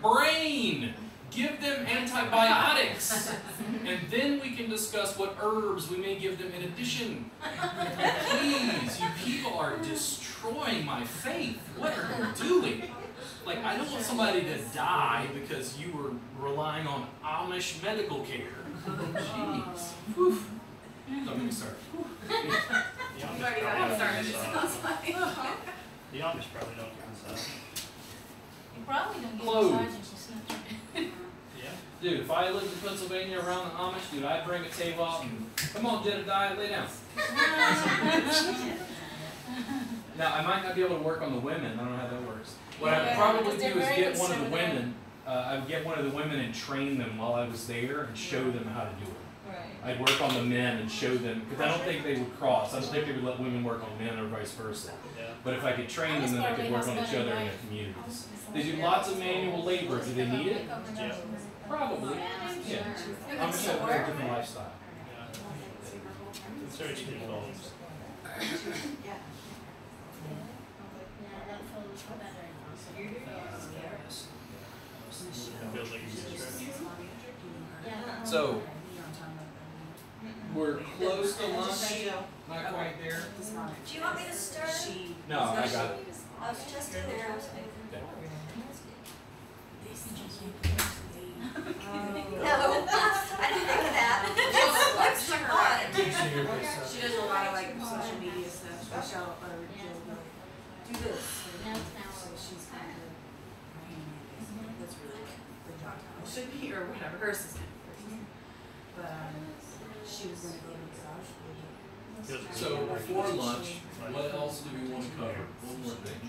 brain. Give them antibiotics. And then we can discuss what herbs we may give them in addition. Please, you people are destroying my faith. What are you doing? Like, I don't want somebody to die because you were relying on Amish medical care. Jeez. Whew. Don't get me started. The Amish probably don't get massage. You probably don't get Clothes. massages. Yeah. Dude, if I lived in Pennsylvania around the Amish, dude, I'd bring a table out and, come on, Jedediah, lay down. Now, I might not be able to work on the women. I don't know how that works. What I would probably do is get one of the women, I would get one of the women and train them while I was there and show them how to do it. I'd work on the men and show them, because I don't think they would cross. I don't think they would let women work on men or vice versa. Yeah. But if I could train them, then I could work on each other in their communities. They do lots of manual labor. Do they need it? Yeah. Probably. Yeah. I'm just having a different lifestyle. Yeah. It's very cheap involved. It feels like you get stretched. So, we're close to lunch. Not quite there. Do you want me to stir? No, I got it. Just in there. Okay. No, I didn't think of that. What's her on? She does a lot of like social media stuff. She'll do this. So she's kind of that's really good job. Should be or whatever her assistant. But she was going to go to massage. So, before lunch, what else do we want to cover? One more thing.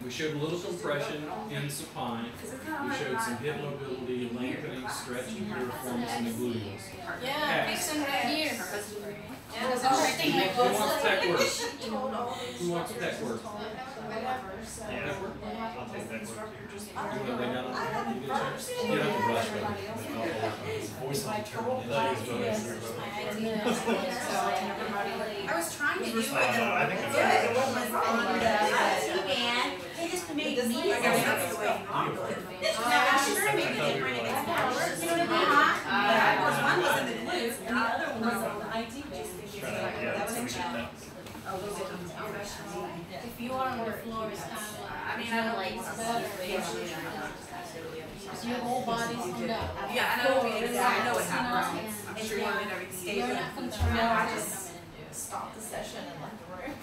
We showed a little compression in supine. We showed some hip mobility, lengthening, stretching, piriformis, and the gluteals. Yeah, fixing right here. Who wants tech work? Who wants tech work? Yeah. I'll take that work. You want to lay down on the you get a chance? You don't have to rush, brother. Voice on turn. I was trying to do it. I think it's It wasn't on the man. They just made me. I guess that's the way you do it. No, I'm sure maybe they bring it back. You know what I mean? One was in the glutes and the other one was on the IT base. If you are on the floor, it's kind of like, I mean, I don't like your whole body's stand up. Yeah, I know what happens. I'm sure you did everything. You're not controlling. No, I just stopped the session and left the room.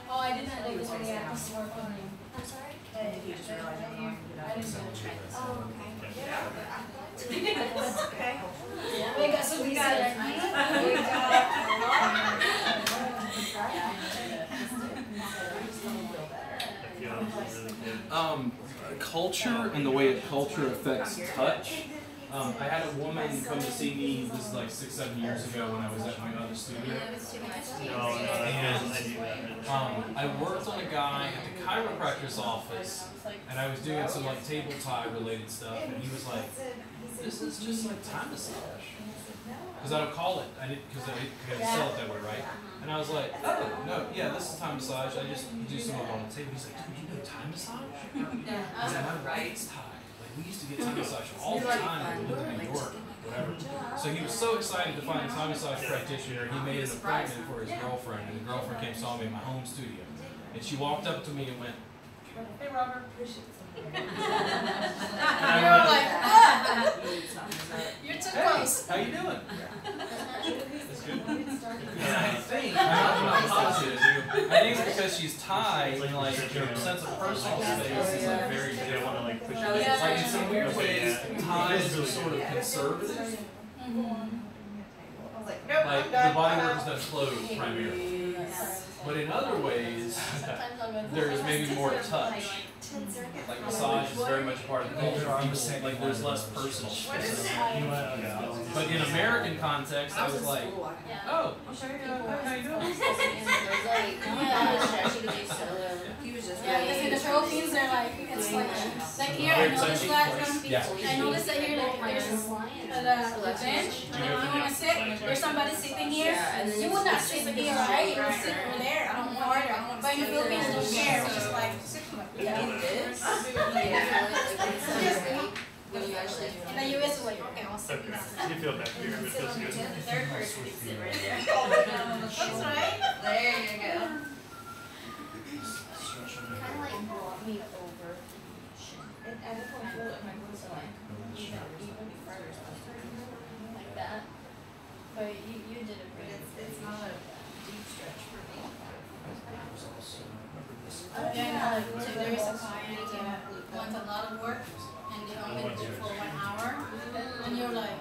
Oh, I did not know this was yeah, this work on him. I'm sorry? He just realized I don't want to get I out. didn't know. Oh, okay. Okay. We got some we got it. Culture and the way culture affects touch. I had a woman come to see me, this is like 6-7 years ago when I was at my other studio. I worked on a guy at the chiropractor's office, and I was doing some like table tie related stuff, and he was like, this is just like Thai massage. Because I don't call it, because I didn't sell it that way, right? And I was like, oh, no, yeah, this is Thai massage, I just do some up on the table. He's like, dude, you know Thai massage? I said, my wife's Thai. We used to get Thai massage all the time when we lived in New York, whatever. So he was so excited to find a Thai massage practitioner, he made an appointment for his girlfriend, and the girlfriend came saw me in my home studio. And she walked up to me and went, hey, Robert. And I went, like, you're too close. How you doing? That's good. And I think, I'm not positive, I think it's because she's Thai, and like her sense of personal space is like very different. Like in some weird ways, Thais are sort of conservative. Like the body work is done clothes primarily. But in other ways, there's maybe more touch. Like massage is very much a part of the culture. People, like there's less personal space. But in American context, I was like, oh, how you doing? Yeah, because in the Philippines, they're like, it's like here, I noticed that I noticed that here, like, there's a bench, and if you want to sit, there's somebody sitting here, you would not sit here, right? You would sit over there. I'm in the Philippines don't care, it's just like, yeah. In the US, like, okay, I'll sit Okay, down. you feel back here, but feels good. The third person can sit right there. That's right. There you go. Kind of like brought me over. And I just want to feel like my clothes are like, even further. Like that. But you did it But great. it's not a deep stretch for me. Yeah, like, so there is a client that wants a lot of work, and they only do it for 1 hour, and you're like,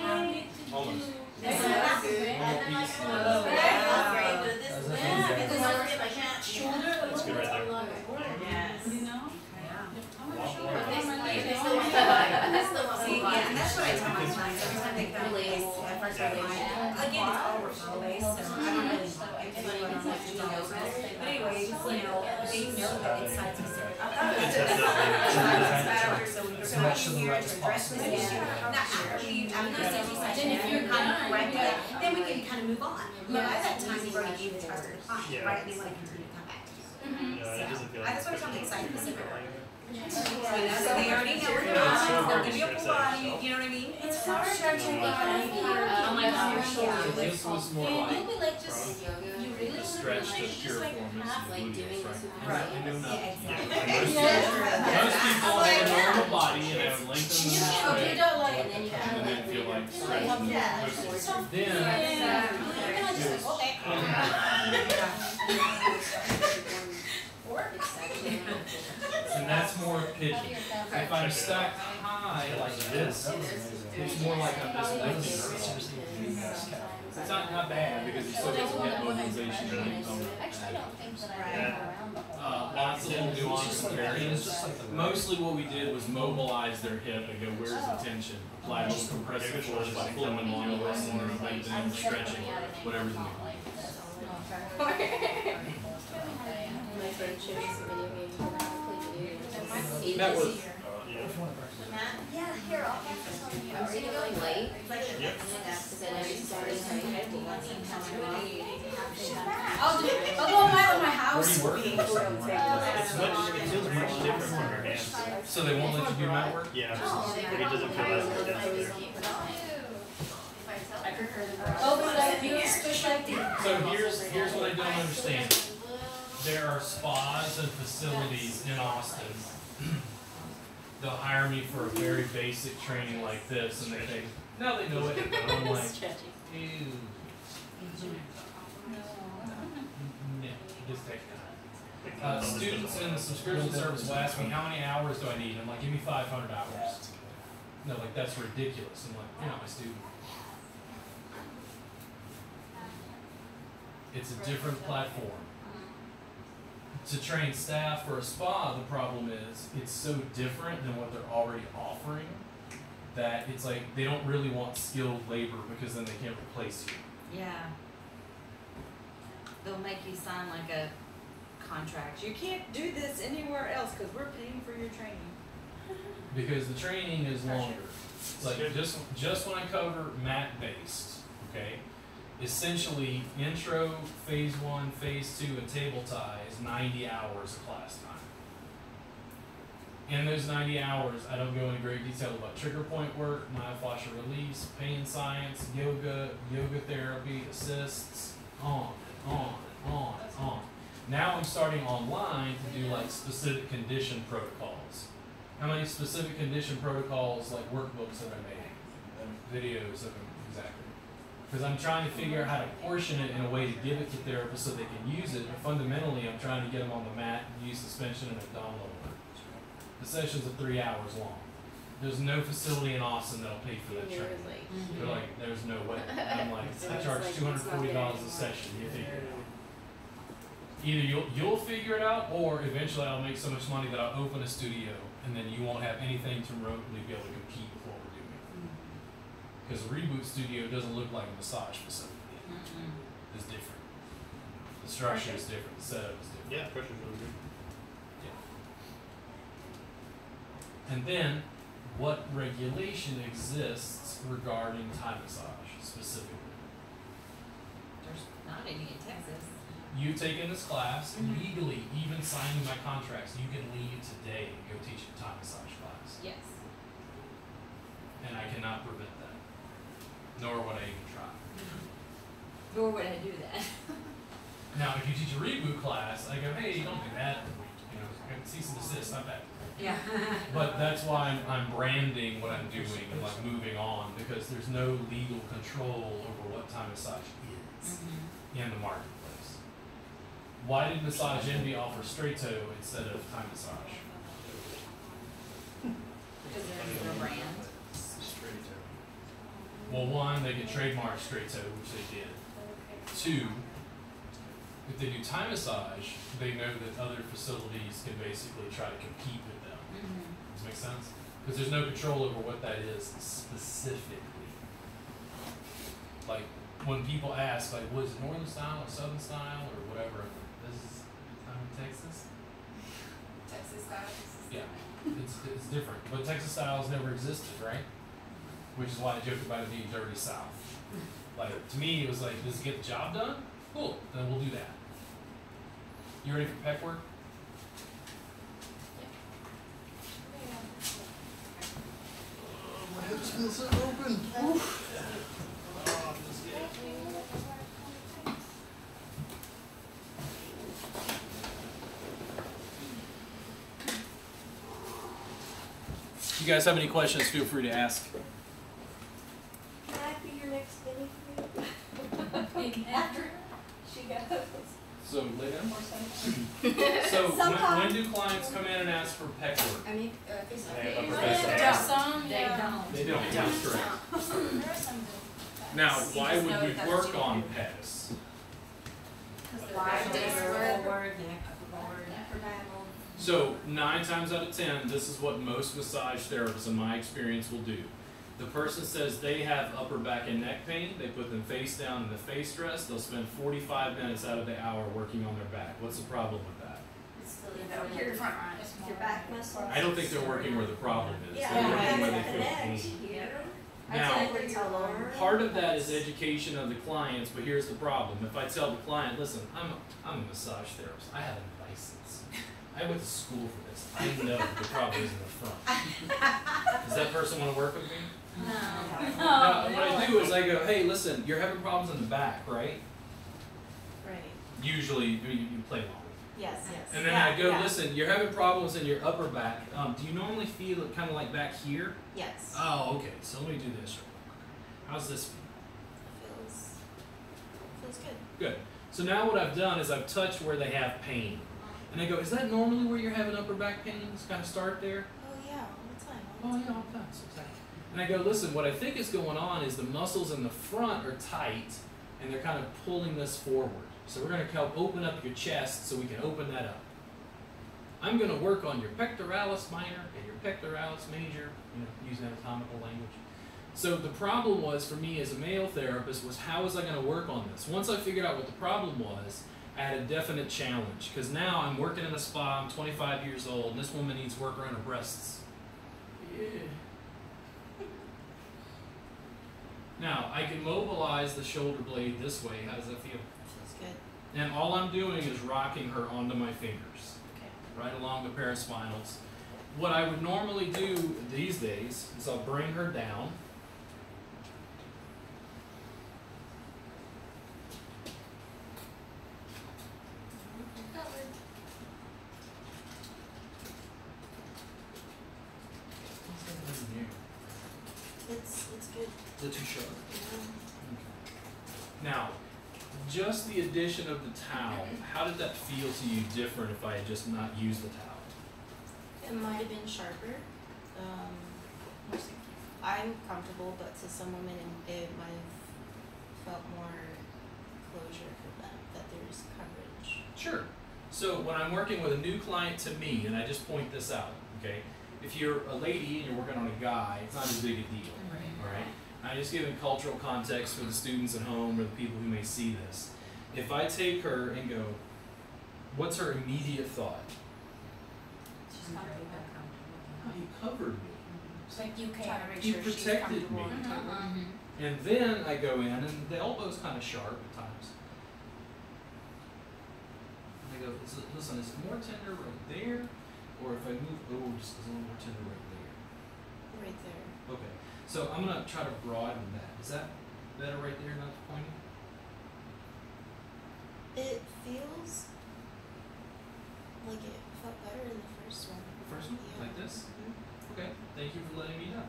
right? Almost. That's good. And then like, Oh, Yeah, this is Yeah, because I our can't. shoulder, That's good right there. a lot of work, Yes. you know? I'm not sure, But but this I'm one, like, this they one, only- this the one. See, yeah, and that's what I tell my clients every time they come in. At first they're like, again, it's all referral based, so I don't really explain what I'm like to do. But anyways, you know, they know that it's site specific. So when you're here to address this issue, not actually, I'm not saying you said Then if you're kind of done, correct yeah. it, then we can kind of move on. But by that time, you've already gave the trust to the client, Yeah. right? They want to continue to come back to you. Yeah, it doesn't feel like. That's what I'm talking site specific. Yeah. So they already know what they're doing, they're gonna be a full body, you know what I mean? It's hard stretching behind here. Oh my gosh, Yeah. This was more And like you'll be like, just, you really the want to stretch like, to just pure like form is half, the like, gluteus, right? Right. And do Yeah, nothing. exactly. Most people have a normal body and have lengthened You the can't okay, stretch, don't like, And then you kind and of then like feel like Yeah. stretching Yeah. the pussy. Then, yeah, you're kind of just like, okay. and that's more pigeon. If I'm stacked high like this, it's more like I'm just lifting her. It's not bad because it still doesn't get mobilization or anything. Actually, I don't think that I go around the whole. Lots of little nuances and variants. Mostly what we did was mobilize their hip and go, where's the tension? Apply a little compressive force by pulling them along the wrist and then lengthening, stretching, whatever the need. My friend showed me some video games and I played video. Network. Yeah, here, I'll have this one here. I'm still going late. Yep. Because then I started typing on I'll go on my house. Where do you work? It's much, it feels much different from your hands. So they won't let you do mat work? Yeah, it doesn't feel as intense there. I prefer the Oh, like you specialty. So here's what I don't understand. There are spas and facilities in Austin. They'll hire me for a very basic training like this, and they think, no, they know it. And I'm like, ew. No, just take that. Students in the subscription service will ask me, how many hours do I need? I'm like, give me 500 hours. No, like, that's ridiculous. I'm like, you're not my student. It's a different platform. To train staff for a spa, the problem is it's so different than what they're already offering that it's like they don't really want skilled labor because then they can't replace you. Yeah. They'll make you sign like a contract. You can't do this anywhere else because we're paying for your training. Because the training is longer. Like just when I cover mat based, okay? Essentially, intro, phase 1, phase 2, and table tie is 90 hours of class time. In those 90 hours, I don't go into great detail about trigger point work, myofascial release, pain science, yoga, yoga therapy, assists, on and on and on and on. Now I'm starting online to do like specific condition protocols. How many specific condition protocols, like workbooks have I made? Videos of them, exactly. Because I'm trying to figure out how to portion it in a way to give it to therapists so they can use it, but fundamentally I'm trying to get them on the mat and use suspension and abdominal work. The sessions are 3 hours long. There's no facility in Austin that'll pay for that training. They're like, there's no way. I'm like, I charge $240 a session, you figure it out. Either you'll figure it out, or eventually I'll make so much money that I'll open a studio and then you won't have anything to remotely be able to compete with what we're doing. Because a reboot studio doesn't look like a massage facility. It's different. The structure is different. The setup is different. Yeah, pressure's really good. And then, what regulation exists regarding Thai massage specifically? There's not any in Texas. you taking this class, legally, even signing my contracts, you can leave today and go teach a Thai massage class. Yes. And I cannot prevent that. Nor would I even try. Nor would I do that. Now, if you teach a reboot class, I go, hey, don't do that. You know, cease and desist, not that. Yeah. But that's why I'm branding what I'm doing and like moving on, because there's no legal control over what Thai massage is in the marketplace. Why did Massage Envy offer straight toe instead of Thai massage? Because they're a brand. Straight toe. Well, one, they can trademark straight toe, which they did. Two, if they do Thai massage, they know that other facilities can basically try to compete with them. Does that make sense? Because there's no control over what that is specifically. Like, when people ask, like, was it northern style or southern style or whatever, this is I'm in Texas. Texas style. Yeah, it's different. But Texas styles never existed, right? Which is why I joked about it being dirty South. Like, to me, it was like, does it get the job done? Cool, then we'll do that. You ready for pec work? My hips feel so open. Oof. If you guys have any questions, feel free to ask. Can I be your next guinea pig? After she goes. So, lay down. Or something. So, when Sometimes. do clients come in and ask for pec work? I mean, They have upper back There's down. some, They yeah. don't. They don't, that's correct. There are some good. Now, You why just would know we that that's work cheaper. on pets? Wide, Disc forward, neck, forward. So 9 times out of 10, this is what most massage therapists in my experience will do. The person says they have upper back and neck pain, they put them face down in the face rest, they'll spend 45 minutes out of the hour working on their back. What's the problem with that? It's still Your front. your back muscles. I don't think they're working where the problem is. Yeah, They're Yeah. working where they the feel neck pain. here. Now, where your lower. part of that is education of the clients, but here's the problem. If I tell the client, listen, I'm a massage therapist, I have a license. I went to school for this. I know the problem is in the front. Does that person want to work with me? No. Now, what I do is I go, hey, listen, you're having problems in the back, right? Right. Usually, you play along. Yes, yes. And then I go, listen, you're having problems in your upper back. Do you normally feel it kind of like back here? Yes. Oh, okay. So let me do this. How's this feel? Feels good. Good. So now what I've done is I've touched where they have pain. And I go, is that normally where you're having upper back pain? Just kind of start there. Oh yeah, all the time. Oh yeah, all the time. So exactly. And I go, listen, what I think is going on is the muscles in the front are tight and they're kind of pulling this forward. So we're going to help open up your chest so we can open that up. I'm going to work on your pectoralis minor and your pectoralis major, using anatomical language. So the problem was for me as a male therapist was how was I going to work on this? Once I figured out what the problem was, I had a definite challenge because now I'm working in a spa, I'm 25 years old, and this woman needs work around her breasts. Yeah. Now, I can mobilize the shoulder blade this way. How does that feel? Feels good. And all I'm doing is rocking her onto my fingers, Okay. right along the paraspinals. What I would normally do these days is I'll bring her down. It's good. Is it too sharp? Yeah. Now, just the addition of the towel, how did that feel to you different if I had just not used the towel? It might have been sharper. I'm comfortable, but to some women it might have felt more closure for them, that there's coverage. Sure. So when I'm working with a new client to me, and I just point this out, okay? If you're a lady and you're working on a guy, it's not as big a deal, all right? I'm just giving cultural context for the students at home or the people who may see this. If I take her and go, what's her immediate thought? She's comfortable. Oh, you covered me. It's like you Try care. to make You sure she's protected comfortable. me. And then I go in, and the elbow's kind of sharp at times. listen, is it more tender right there? Or if I move, oh, just a little more tender right there. Right there. Okay, so I'm gonna try to broaden that. Is that better right there, not pointing? It feels like it felt better in the first one. The first one? Yeah. Like this? Mhm. Okay, thank you for letting me know.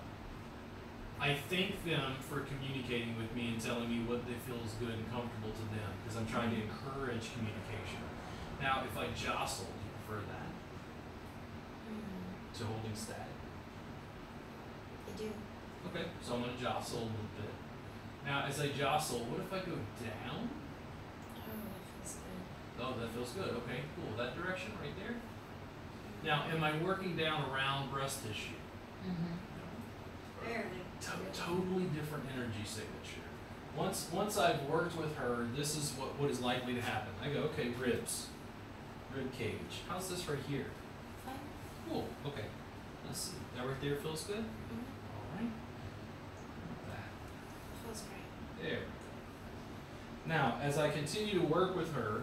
I thank them for communicating with me and telling me what they feel is good and comfortable to them, because I'm trying to encourage communication. Now, if I jostle, do you prefer that to holding static? I do. Okay, so I'm going to jostle a little bit. Now, as I jostle, what if I go down? Oh, that feels good. Oh, that feels good. Okay, cool. That direction right there. Now, am I working down around breast tissue? Barely. Totally different energy signature. Once I've worked with her, this is what is likely to happen. I go, okay, ribs, rib cage. How's this right here? Fine. Cool. Okay. Let's see. That right there feels good. Mm-hmm. All right. That. Feels great. There. Now, as I continue to work with her,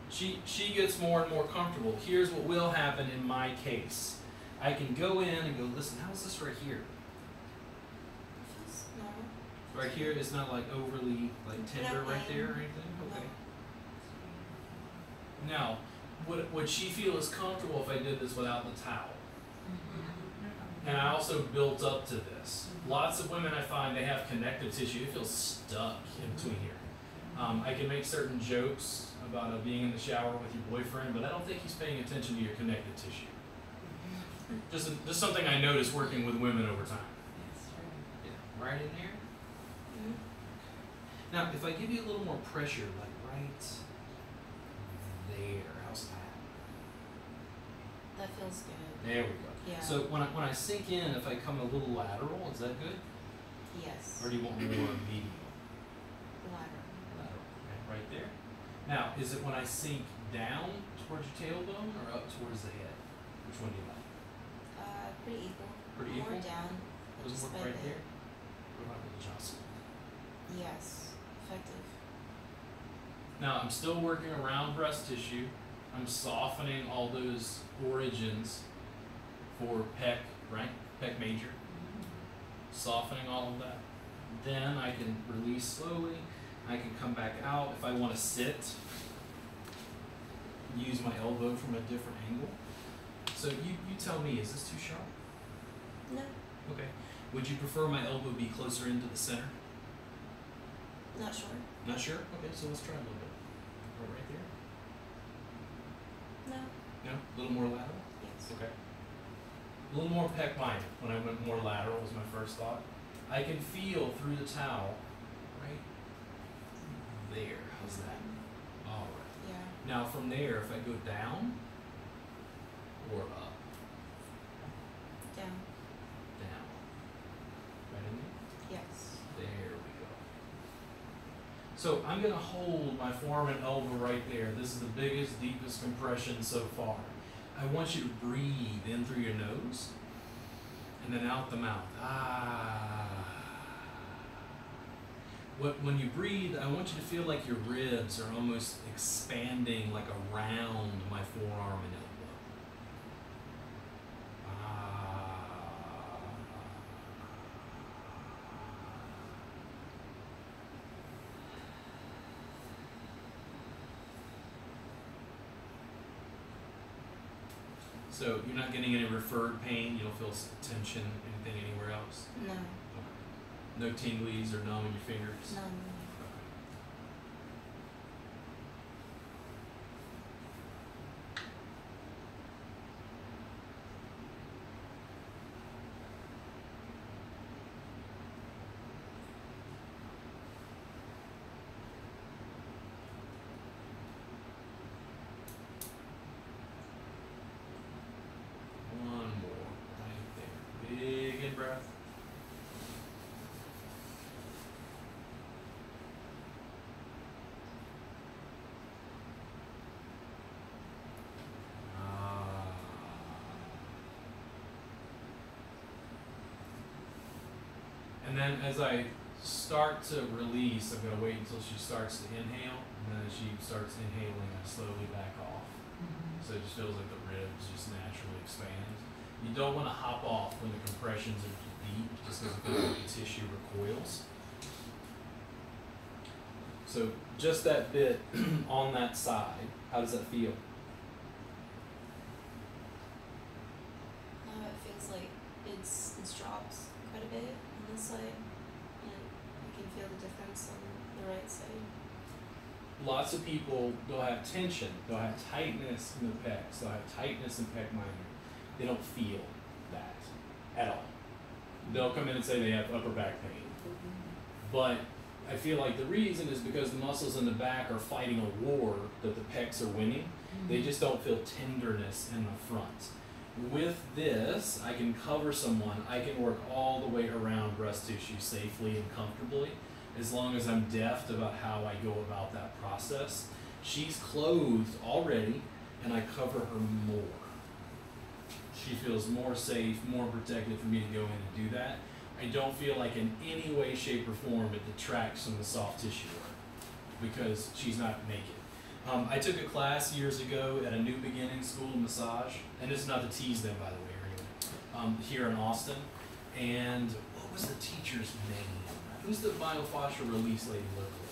she gets more and more comfortable. Here's what will happen in my case. I can go in and go, listen, how's this right here? Feels normal. Right here, it's not like overly like tender Not right pain. there or anything? Okay. Now, would she feel as comfortable if I did this without the towel? And I also built up to this. Lots of women I find, they have connective tissue. It feels stuck in between here. I can make certain jokes about being in the shower with your boyfriend, but I don't think he's paying attention to your connective tissue. Just something I noticed working with women over time. Yeah, right in there. Mm-hmm. Now, if I give you a little more pressure, like right there, how's that? That feels good. There we go. Yeah. So when I sink in, if I come a little lateral, is that good? Yes. Or do you want more medial? Lateral. Lateral. Okay, right there. Now, is it when I sink down towards your tailbone or up towards the head? Which one do you like? Pretty equal. Pretty More equal? down. Does it just work by right the- there? What about the jostle? Yes. Effective. Now, I'm still working around breast tissue. I'm softening all those origins for pec, right? Pec major. Softening all of that. Then I can release slowly. I can come back out. If I want to sit, use my elbow from a different angle. So you tell me, is this too sharp? No. Okay. Would you prefer my elbow be closer into the center? Not sure. Not sure? Okay, so let's try a little bit. Go right there. No. No? A little more lateral? Yes. Okay. A little more pec minor when I went more lateral was my first thought. I can feel through the towel right there. How's that? All right. Yeah. Now from there, if I go down or up, Down. down, right in there. Yes. There we go. So I'm going to hold my forearm and elbow right there. This is the biggest, deepest compression so far. I want you to breathe in through your nose and then out the mouth. Ah. When you breathe, I want you to feel like your ribs are almost expanding like around my forearm and elbow. Ah. So you're not getting any referred pain, you don't feel tension, anything anywhere else? No. No tinglies or numb in your fingers? None. One more, right there. Big in breath. Ah. And then as I start to release, I'm going to wait until she starts to inhale, and then as she starts inhaling, I slowly back off. So it just feels like the ribs just naturally expand. You don't want to hop off when the compressions are deep, just because it feels like the tissue recoils. So just that bit on that side, how does that feel? It feels like it drops quite a bit on this side, and you can feel the difference on the right side. Lots of people, they'll have tension, they'll have tightness in the pecs, they'll have tightness in pec minor. They don't feel that at all. They'll come in and say they have upper back pain. But I feel like the reason is because the muscles in the back are fighting a war that the pecs are winning. They just don't feel tenderness in the front. With this, I can cover someone, I can work all the way around breast tissue safely and comfortably, as long as I'm deft about how I go about that process. She's clothed already, and I cover her more. She feels more safe, more protected for me to go in and do that. I don't feel like in any way, shape, or form it detracts from the soft tissue work, because she's not naked. I took a class years ago at a new beginning school of massage, and this is not to tease them, by the way, or anything, here in Austin. And what was the teacher's name? Who's the myofascial release lady locally?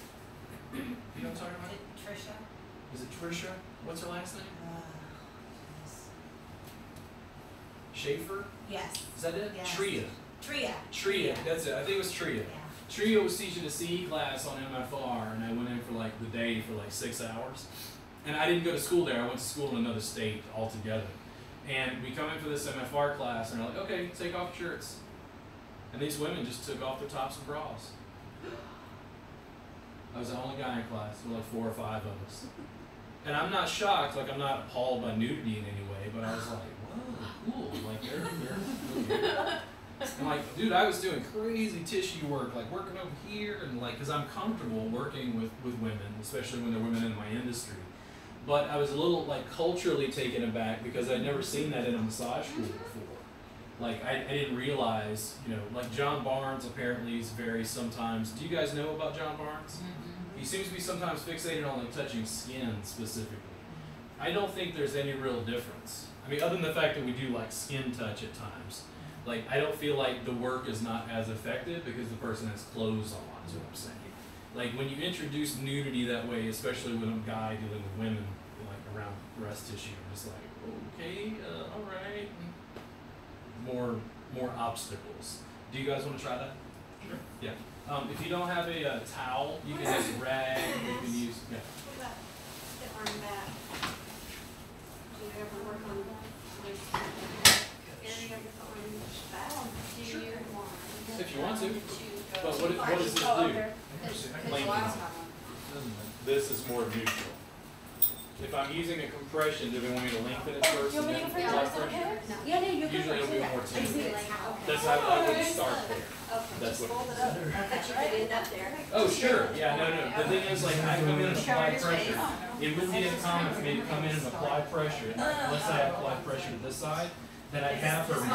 You know what I'm talking about? Trisha. Is it Trisha? What's her last name? Schaefer? Yes. Is that it? Yes. Tria. Tria. That's it. I think it was Tria. Yeah. Tria was teaching a CE class on MFR, and I went in for like the day for like 6 hours. And I didn't go to school there. I went to school in another state altogether. And we come in for this MFR class, and they're like, okay, take off your shirts. And these women just took off their tops and bras. I was the only guy in class. There were like 4 or 5 of us. And I'm not shocked, like I'm not appalled by nudity in any way, but I was like, whoa, cool. Like they're I'm like, dude, I was doing crazy tissue work, like working over here, and like, because I'm comfortable working with women, especially when they're women in my industry. But I was a little like culturally taken aback because I'd never seen that in a massage school before. Like I didn't realize, you know, like John Barnes apparently is very sometimes. Do you guys know about John Barnes? He seems to be sometimes fixated on like touching skin specifically. I don't think there's any real difference. I mean, other than the fact that we do like skin touch at times. Like I don't feel like the work is not as effective because the person has clothes on, is what I'm saying. Like when you introduce nudity that way, especially with a guy dealing with women, like around breast tissue, I'm just like, okay, all right. More obstacles. Do you guys want to try that? Sure. Yeah. If you don't have a towel, you can use a rag. You can use. Yeah. What about the arm back? Do you ever work on this area with the arm back? Sure. If you want to. But what does this do? Lengthens it. This is more neutral. If I'm using a compression, do we want me to lengthen it first and then apply pressure? Usually it'll be more tender. That's how I would start there. That's what. But you could end up there. Oh sure, yeah, no. The thing is, like, I come in and apply pressure. It wouldn't be uncommon for me to come in and apply pressure. And let's say I apply pressure to this side, then I'd have her move.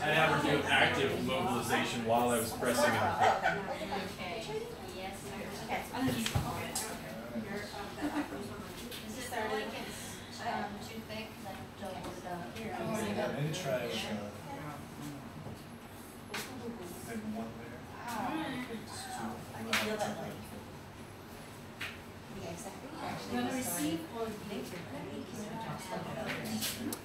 I'd have her do active mobilization while I was pressing her. Okay. Yes, sir. Is it like it's too thick? Like double it up here. Maybe try maybe one there. I can feel that like.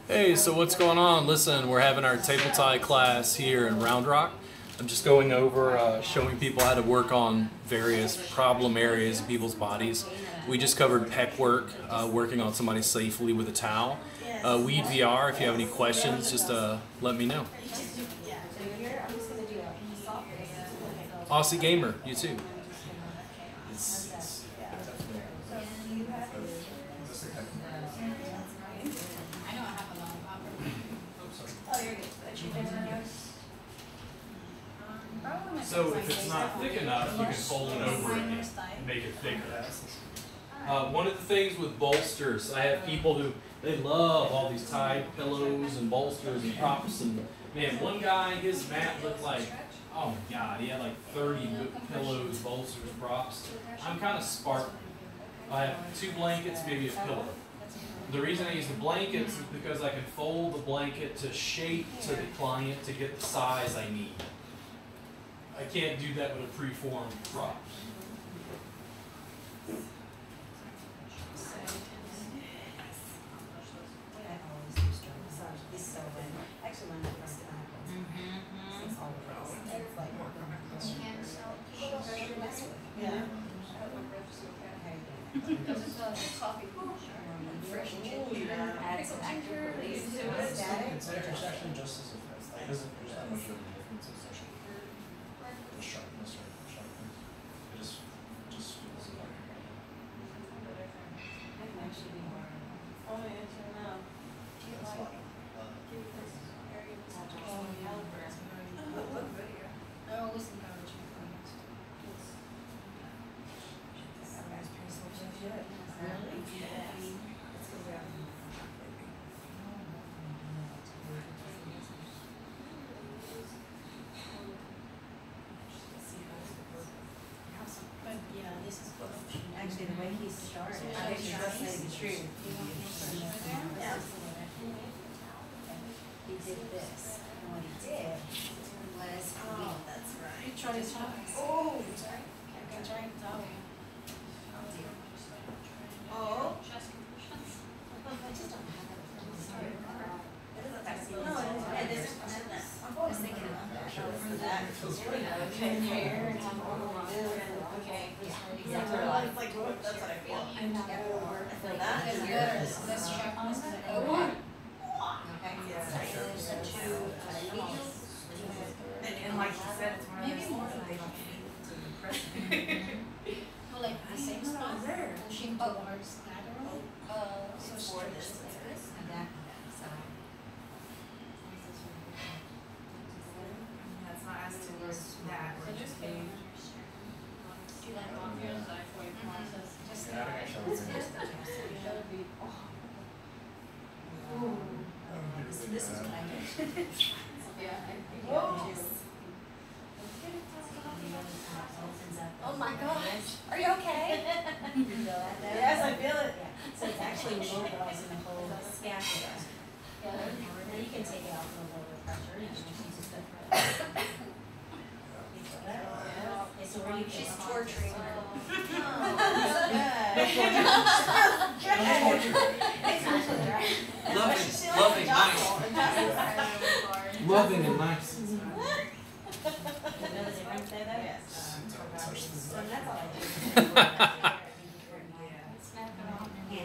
Hey, so what's going on? Listen, we're having our table tie class here in Round Rock. I'm just going over showing people how to work on various problem areas in people's bodies. We just covered pec work, working on somebody safely with a towel. Weed VR, if you have any questions, just let me know. Aussie Gamer, you too. So if it's not thick enough, you can fold it over again and make it thicker. One of the things with bolsters, I have people who, they love all these Tide pillows and bolsters and props. And man, one guy, his mat looked like Oh my God, he had like 30 pillows, bolsters, props. I'm kind of sparse. I have 2 blankets, maybe a pillow. The reason I use the blankets is because I can fold the blanket to shape to the client to get the size I need. I can't do that with a preformed prop. It's actually just as effective. It doesn't there's not much of a difference in session. The sharpness or sharpness. It just feels like Actually, the way he started, I think that's true. He did this, and what he did was, that's right. You tried to talk. Oh, sorry. I tried to talk. Oh. I just don't have it. No, it isn't. I was thinking about that. For that. Okay, hair and have all of Okay. Exactly. It's like, that's what I feel. I feel that. That's good. That's sharpness. Oh, And like you said, it's one of those things that they don't need to impress me. well, like the same spot. Pushing towards lateral. So For straight this, like this. That's not as towards that, or just being. Do you like off your side for your process? Just I think I shall do this. This is what I did. Whoa. Oh my gosh. Are you okay? Yes, I feel it. So it's actually mobilizing the whole scapula. Now you can take it off with a little pressure. You can just use it for that. Okay, so where you She's can torturing her. Loving, nice. Loving and nice. You know the difference there though? Yes. So that's all I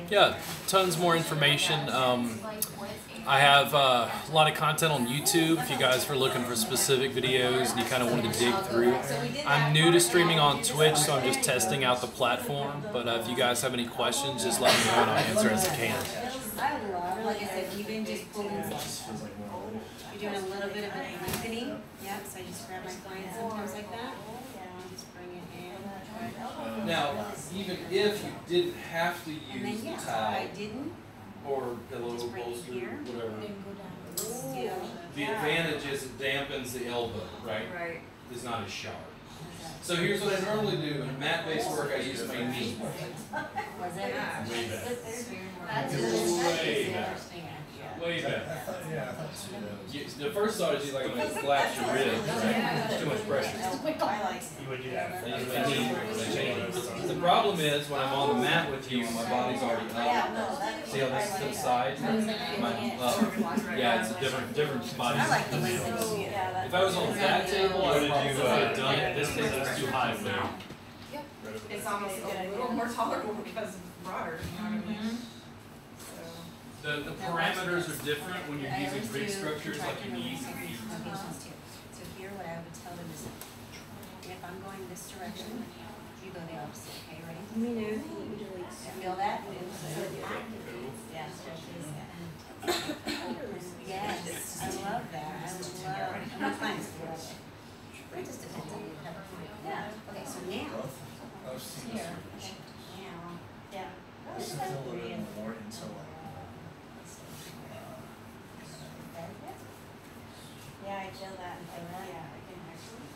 do. Yeah, tons more information. I have a lot of content on YouTube if you guys are looking for specific videos and you kind of wanted to dig through. I'm new to streaming on Twitch, so I'm just testing out the platform. But if you guys have any questions, just let me know and I'll answer as I can. I love, like I said, even just pulling. It just feels like one of You're doing a little bit of a lengthening. Yep, so I just grab my client sometimes like that. And just bring it in. Now, even if you didn't have to And then, use the yeah, so towel I didn't. or pillow, Just bring it bolster, here. whatever, Still. the advantage is it dampens the elbow, right? Right. It's not as sharp. So here's what I normally do. In mat-based work, I use my knee. Was it? Way better. That's Way better. Way better. yeah, I thought so. The first thought is you like I'm gonna collapse your ribs, right? There's too much pressure. I like it. You would do that. I use my knee when I change it. The problem is when I'm on the mat with you, my body's already Yeah, up. no, that. See how this to the side? Yeah, it's a different body. I like the lengthening. Yeah, that. If I was on that table, I would have done it. This table is too high for me. It's almost a little more tolerable because it's broader, you know what I mean? So. The parameters are different when you're using big structures like your knees and feet. So here what I would tell them is, if I'm going this direction, you go the opposite, okay, ready? We know. Feel that? So it activates. Yeah. Yes, I love that. I love, and my clients love it. It just depends on the type of client. Yeah. Okay, so now, I've seen here, this. okay, now, yeah. This is a little bit more into like. Yeah, I feel that. Yeah, I can actually.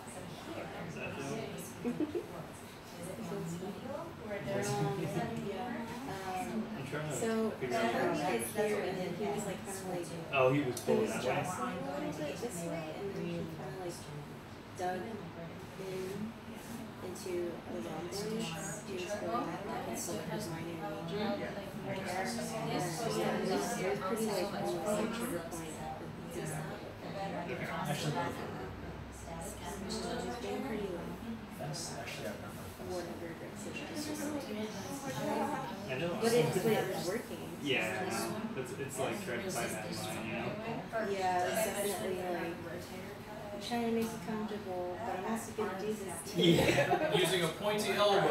So sometimes it's here, and then he was like kind of like. Oh, he was He pulling was that way. dressing a little bit this way, and then he kind of like dug in into the rhomboid. He was going back and forth with minor major. Yeah, it was pretty like almost like trigger point. Actually, It's been pretty like that's actually I've never. whatever aggressive. It's just I know. but it's working. Yeah, I know. It's like trying to find that line, you know? Yeah, it's definitely like I'm trying to make it comfortable, but I'm also gonna do this too. Yeah. Using a pointy elbow.